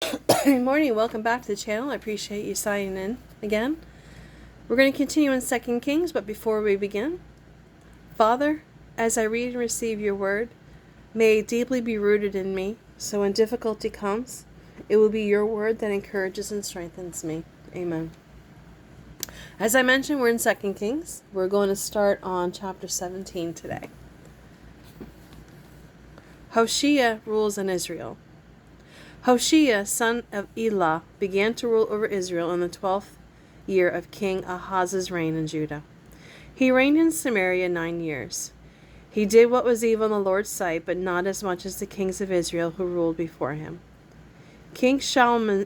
Good morning, welcome back to the channel. I appreciate you signing in again. We're going to continue in 2 Kings, but before we begin, Father, as I read and receive your word, may it deeply be rooted in me, so when difficulty comes, it will be your word that encourages and strengthens me. Amen. As I mentioned, we're in 2 Kings. We're going to start on chapter 17 today. Hoshea rules in Israel. Hoshea, son of Elah, began to rule over Israel in the 12th year of King Ahaz's reign in Judah. He reigned in Samaria 9 years. He did what was evil in the Lord's sight, but not as much as the kings of Israel who ruled before him. King Shalmaneser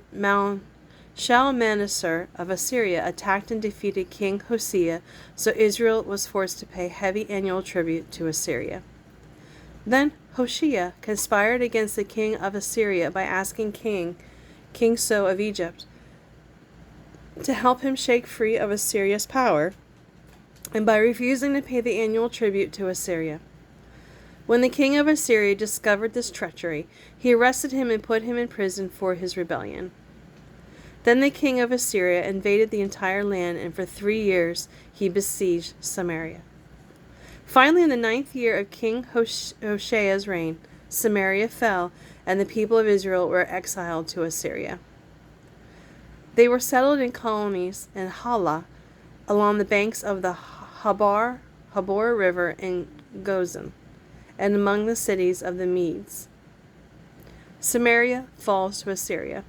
of Assyria attacked and defeated King Hoshea, so Israel was forced to pay heavy annual tribute to Assyria. Then Hoshea conspired against the king of Assyria by asking King So of Egypt to help him shake free of Assyria's power, and by refusing to pay the annual tribute to Assyria. When the king of Assyria discovered this treachery, he arrested him and put him in prison for his rebellion. Then the king of Assyria invaded the entire land, and for 3 years he besieged Samaria. Finally, in the 9th year of King Hoshea's reign, Samaria fell, and the people of Israel were exiled to Assyria. They were settled in colonies in Hala, along the banks of the Habor River in Gozan, and among the cities of the Medes. Samaria falls to Assyria.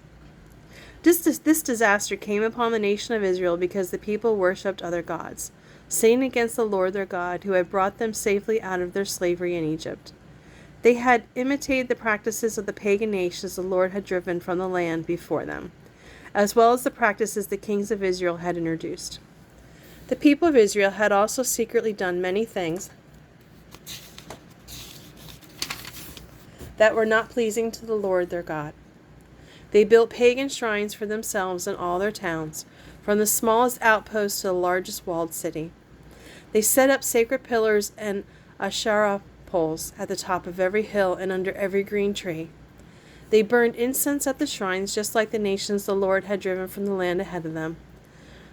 This disaster came upon the nation of Israel because the people worshipped other gods, sinning against the Lord their God, who had brought them safely out of their slavery in Egypt. They had imitated the practices of the pagan nations the Lord had driven from the land before them, as well as the practices the kings of Israel had introduced. The people of Israel had also secretly done many things that were not pleasing to the Lord their God. They built pagan shrines for themselves in all their towns, from the smallest outpost to the largest walled city. They set up sacred pillars and Asherah poles at the top of every hill and under every green tree. They burned incense at the shrines, just like the nations the Lord had driven from the land ahead of them.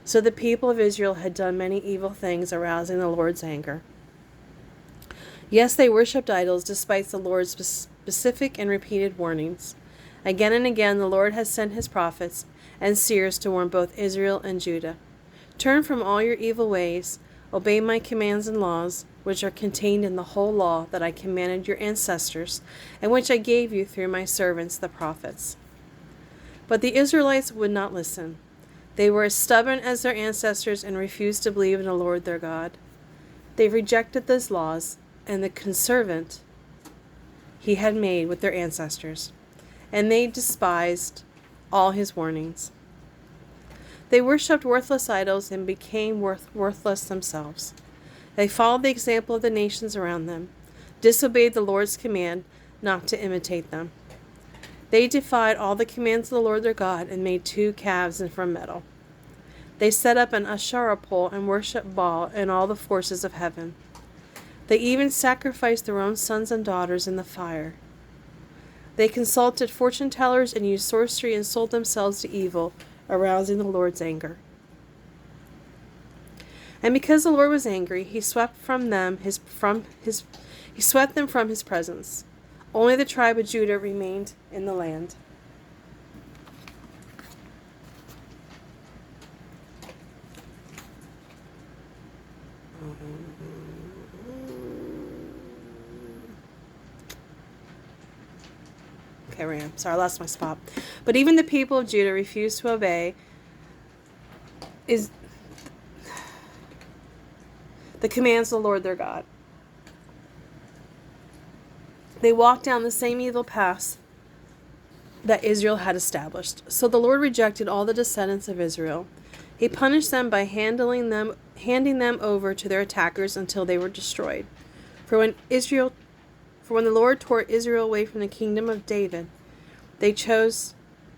So the people of Israel had done many evil things, arousing the Lord's anger. Yes, they worshipped idols despite the Lord's specific and repeated warnings. Again and again the Lord has sent his prophets and seers to warn both Israel and Judah. Turn from all your evil ways, obey my commands and laws, which are contained in the whole law that I commanded your ancestors, and which I gave you through my servants the prophets. But the Israelites would not listen. They were as stubborn as their ancestors and refused to believe in the Lord their God. They rejected those laws and the covenant he had made with their ancestors, and they despised all his warnings. They worshipped worthless idols and became worthless themselves. They followed the example of the nations around them, disobeyed the Lord's command not to imitate them. They defied all the commands of the Lord their God and made 2 calves from metal. They set up an Asherah pole and worshipped Baal and all the forces of heaven. They even sacrificed their own sons and daughters in the fire. They consulted fortune tellers and used sorcery and sold themselves to evil, arousing the Lord's anger. And because the Lord was angry, he swept them from his presence. Only the tribe of Judah remained in the land. Okay, sorry, I lost my spot. But even the people of Judah refused to obey the commands of the Lord their God. They walked down the same evil paths that Israel had established. So the Lord rejected all the descendants of Israel. He punished them by handing them over to their attackers until they were destroyed. For when the Lord tore Israel away from the kingdom of David, they chose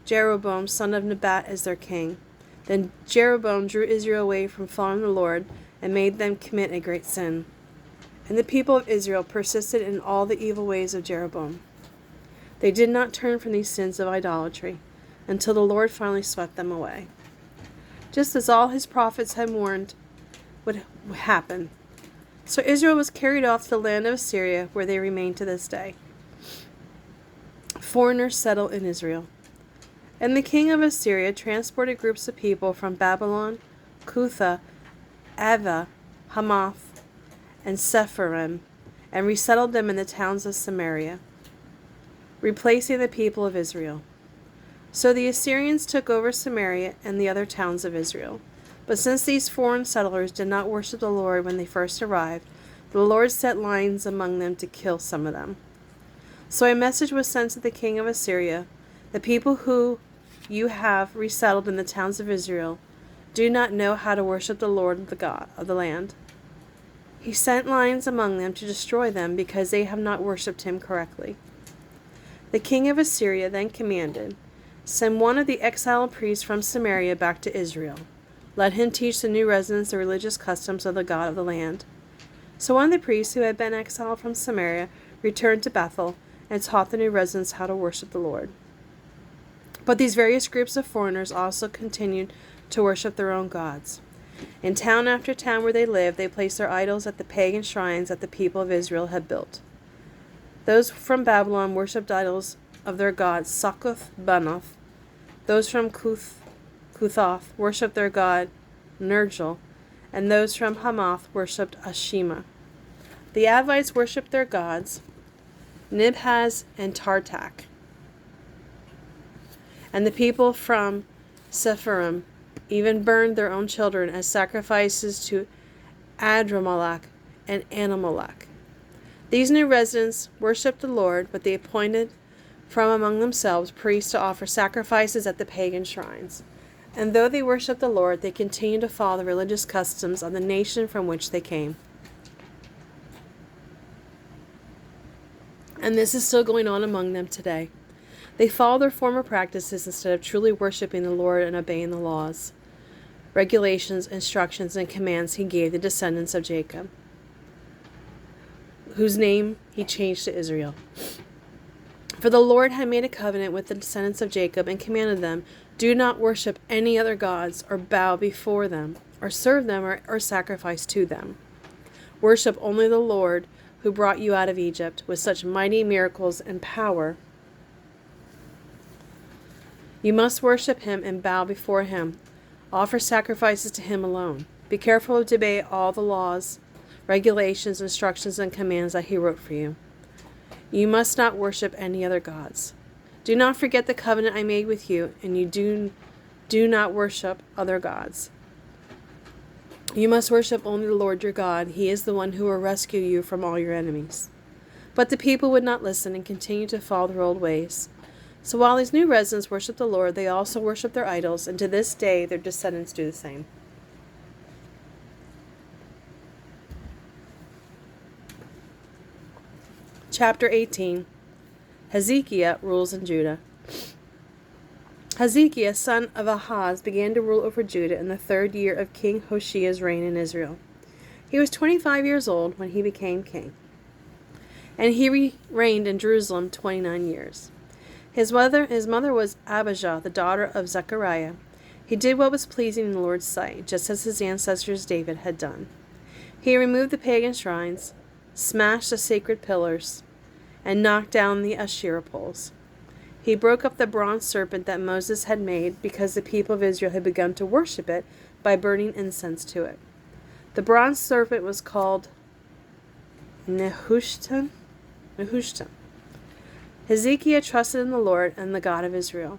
Jeroboam, son of Nebat, as their king. Then Jeroboam drew Israel away from following the Lord and made them commit a great sin. And the people of Israel persisted in all the evil ways of Jeroboam. They did not turn from these sins of idolatry. until the Lord finally swept them away, just as all his prophets had warned would happen. So Israel was carried off to the land of Assyria, where they remain to this day. Foreigners settle in Israel. And the king of Assyria transported groups of people from Babylon, Cutha, Ava, Hamath, and Sepharvaim, and resettled them in the towns of Samaria, replacing the people of Israel. So the Assyrians took over Samaria and the other towns of Israel. But since these foreign settlers did not worship the Lord when they first arrived, the Lord set lions among them to kill some of them. So a message was sent to the king of Assyria: the people who you have resettled in the towns of Israel do not know how to worship the Lord, the God of the land. He sent lions among them to destroy them because they have not worshipped him correctly. The king of Assyria then commanded, "Send one of the exiled priests from Samaria back to Israel. Let him teach the new residents the religious customs of the God of the land." So one of the priests who had been exiled from Samaria returned to Bethel and taught the new residents how to worship the Lord. But these various groups of foreigners also continued to worship their own gods. In town after town where they lived, they placed their idols at the pagan shrines that the people of Israel had built. Those from Babylon worshipped idols of their god Succoth-Benoth. Those from Cuthoth worshipped their god Nergal, and those from Hamath worshipped Ashima. The Avites worshipped their gods Nibhaz and Tartak. And the people from Sepharvaim even burned their own children as sacrifices to Adramelech and Anamelech. These new residents worshipped the Lord, but they appointed from among themselves priests to offer sacrifices at the pagan shrines. And though they worshipped the Lord, they continued to follow the religious customs of the nation from which they came. And this is still going on among them today. They follow their former practices instead of truly worshiping the Lord and obeying the laws, regulations, instructions, and commands he gave the descendants of Jacob, whose name he changed to Israel. For the Lord had made a covenant with the descendants of Jacob and commanded them, "Do not worship any other gods or bow before them or serve them or sacrifice to them. Worship only the Lord who brought you out of Egypt with such mighty miracles and power. You must worship him and bow before him. Offer sacrifices to him alone. Be careful to obey all the laws, regulations, instructions, and commands that he wrote for you. You must not worship any other gods. Do not forget the covenant I made with you, and you do not worship other gods. You must worship only the Lord your God. He is the one who will rescue you from all your enemies." But the people would not listen and continued to follow their old ways. So while these new residents worship the Lord, they also worship their idols, and to this day their descendants do the same. Chapter 18. Hezekiah rules in Judah. Hezekiah, son of Ahaz, began to rule over Judah in the 3rd year of King Hoshea's reign in Israel. He was 25 years old when he became king, and he reigned in Jerusalem 29 years. His mother was Abijah, the daughter of Zechariah. He did what was pleasing in the Lord's sight, just as his ancestors David had done. He removed the pagan shrines, smashed the sacred pillars, and knocked down the Asherah poles. He broke up the bronze serpent that Moses had made because the people of Israel had begun to worship it by burning incense to it. The bronze serpent was called Nehushtan. Hezekiah trusted in the Lord and the God of Israel.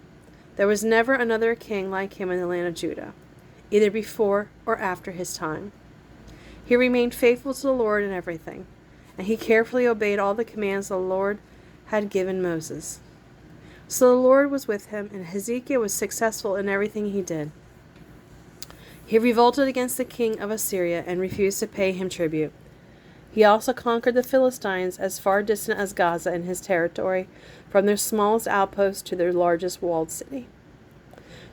There was never another king like him in the land of Judah, either before or after his time. He remained faithful to the Lord in everything, and he carefully obeyed all the commands the Lord had given Moses. So the Lord was with him, and Hezekiah was successful in everything he did. He revolted against the king of Assyria and refused to pay him tribute. He also conquered the Philistines as far distant as Gaza in his territory, from their smallest outpost to their largest walled city.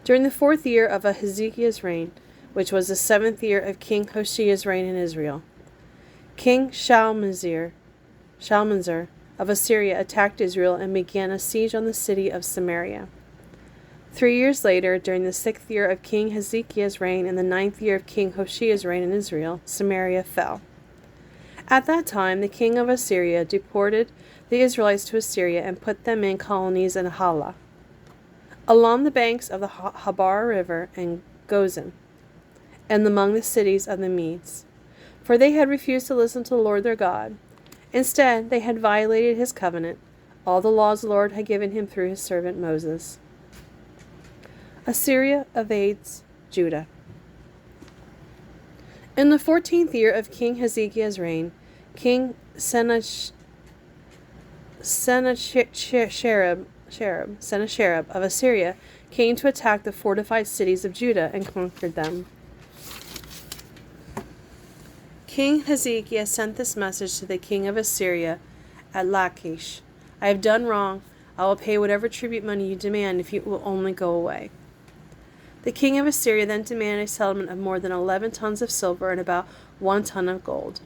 During the 4th year of Hezekiah's reign, which was the 7th year of King Hoshea's reign in Israel, King Shalmaneser of Assyria attacked Israel and began a siege on the city of Samaria. 3 years later, during the 6th year of King Hezekiah's reign and the 9th year of King Hoshea's reign in Israel, Samaria fell. At that time, the king of Assyria deported the Israelites to Assyria and put them in colonies in Hala, along the banks of the Habar River and Gozan, and among the cities of the Medes. For they had refused to listen to the Lord their God. Instead, they had violated his covenant, all the laws the Lord had given him through his servant Moses. Assyria invades Judah. In the 14th year of King Hezekiah's reign, King Sennacherib of Assyria came to attack the fortified cities of Judah and conquered them. King Hezekiah sent this message to the king of Assyria at Lachish: I have done wrong. I will pay whatever tribute money you demand if you will only go away. The king of Assyria then demanded a settlement of more than 11 tons of silver and about 1 ton of gold.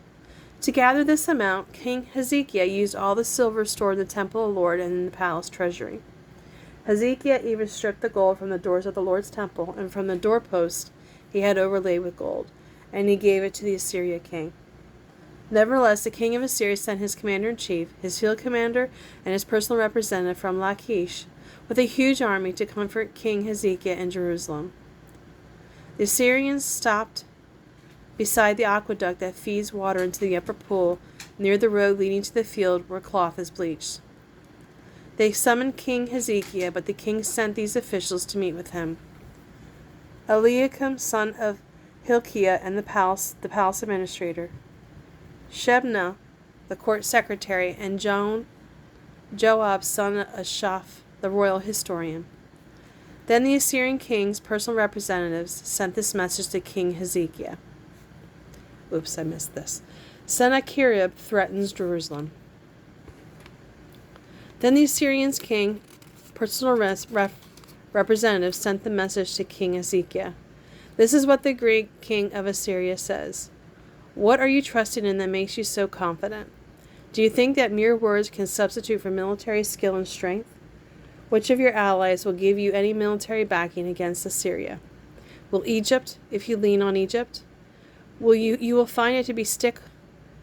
To gather this amount, King Hezekiah used all the silver stored in the temple of the Lord and in the palace treasury. Hezekiah even stripped the gold from the doors of the Lord's temple, and from the doorposts he had overlaid with gold, and he gave it to the Assyrian king. Nevertheless, the king of Assyria sent his commander-in-chief, his field commander, and his personal representative from Lachish, with a huge army to comfort King Hezekiah in Jerusalem. The Assyrians stopped beside the aqueduct that feeds water into the upper pool, near the road leading to the field where cloth is bleached. They summoned King Hezekiah, but the king sent these officials to meet with him: Eliakim, son of Hilkiah, and the palace administrator; Shebna, the court secretary; and Joab, son of Asaph, the royal historian. Then the Assyrian king's personal representatives sent this message to King Hezekiah. Oops, I missed this. Sennacherib threatens Jerusalem. Then the Assyrian king's personal representative sent the message to King Hezekiah. This is what the great king of Assyria says: What are you trusting in that makes you so confident? Do you think that mere words can substitute for military skill and strength? Which of your allies will give you any military backing against Assyria? Will Egypt, if you lean on Egypt? You will find it to be stick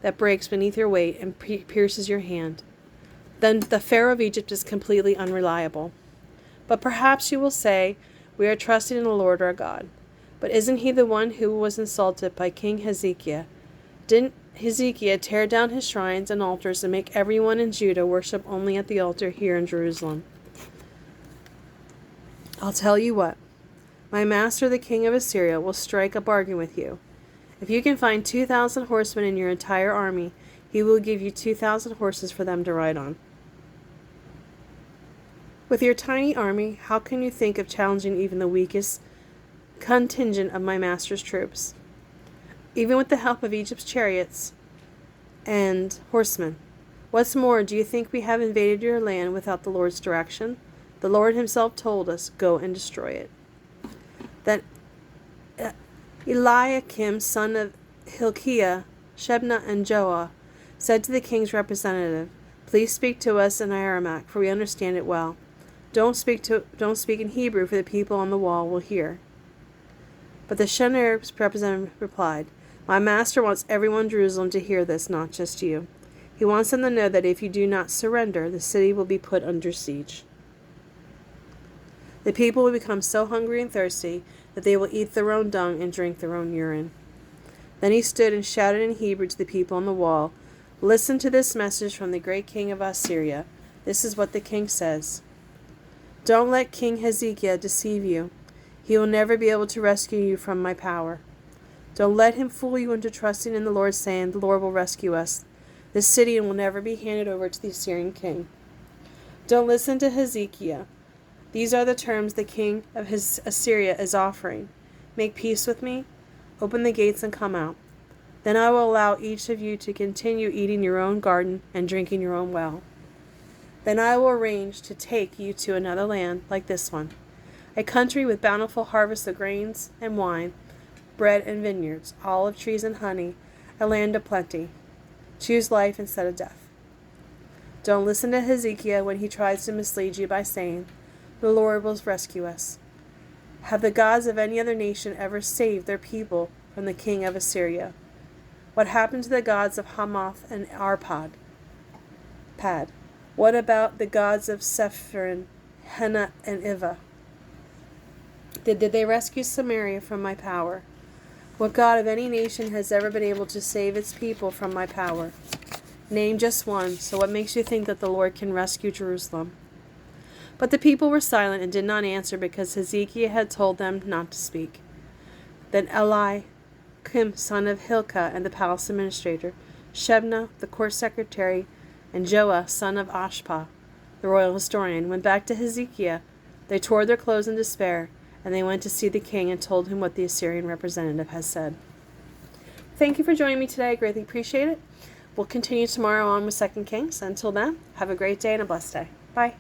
that breaks beneath your weight and pierces your hand. Then the Pharaoh of Egypt is completely unreliable. But perhaps you will say, we are trusting in the Lord our God. But isn't he the one who was insulted by King Hezekiah? Didn't Hezekiah tear down his shrines and altars and make everyone in Judah worship only at the altar here in Jerusalem? I'll tell you what. My master, the king of Assyria, will strike a bargain with you. If you can find 2,000 horsemen in your entire army, he will give you 2,000 horses for them to ride on. With your tiny army, how can you think of challenging even the weakest contingent of my master's troops? Even with the help of Egypt's chariots and horsemen. What's more, do you think we have invaded your land without the Lord's direction? The Lord himself told us, go and destroy it. Then Eliakim, son of Hilkiah, Shebna, and Joah said to the king's representative, please speak to us in Aramaic, for we understand it well. Don't speak in Hebrew, for the people on the wall will hear. But the Sennacherib's representative replied, my master wants everyone in Jerusalem to hear this, not just you. He wants them to know that if you do not surrender, the city will be put under siege. The people will become so hungry and thirsty that they will eat their own dung and drink their own urine. Then he stood and shouted in Hebrew to the people on the wall, listen to this message from the great king of Assyria. This is what the king says. Don't let King Hezekiah deceive you. He will never be able to rescue you from my power. Don't let him fool you into trusting in the Lord, saying, the Lord will rescue us. This city will never be handed over to the Assyrian king. Don't listen to Hezekiah. These are the terms the king of Assyria is offering. Make peace with me, open the gates and come out. Then I will allow each of you to continue eating your own garden and drinking your own well. Then I will arrange to take you to another land like this one, a country with bountiful harvests of grains and wine, bread and vineyards, olive trees and honey, a land of plenty. Choose life instead of death. Don't listen to Hezekiah when he tries to mislead you by saying, The Lord will rescue us. Have the gods of any other nation ever saved their people from the king of Assyria? What happened to the gods of Hamath and Arpad? What about the gods of Sepharim, Hena, and Iva? Did they rescue Samaria from my power? What god of any nation has ever been able to save its people from my power? Name just one. So what makes you think that the Lord can rescue Jerusalem? But the people were silent and did not answer because Hezekiah had told them not to speak. Then Eliakim, son of Hilkiah, and the palace administrator, Shebna, the court secretary, and Joah, son of Ashpa, the royal historian, went back to Hezekiah. They tore their clothes in despair, and they went to see the king and told him what the Assyrian representative has said. Thank you for joining me today. I greatly appreciate it. We'll continue tomorrow on with 2 Kings. Until then, have a great day and a blessed day. Bye.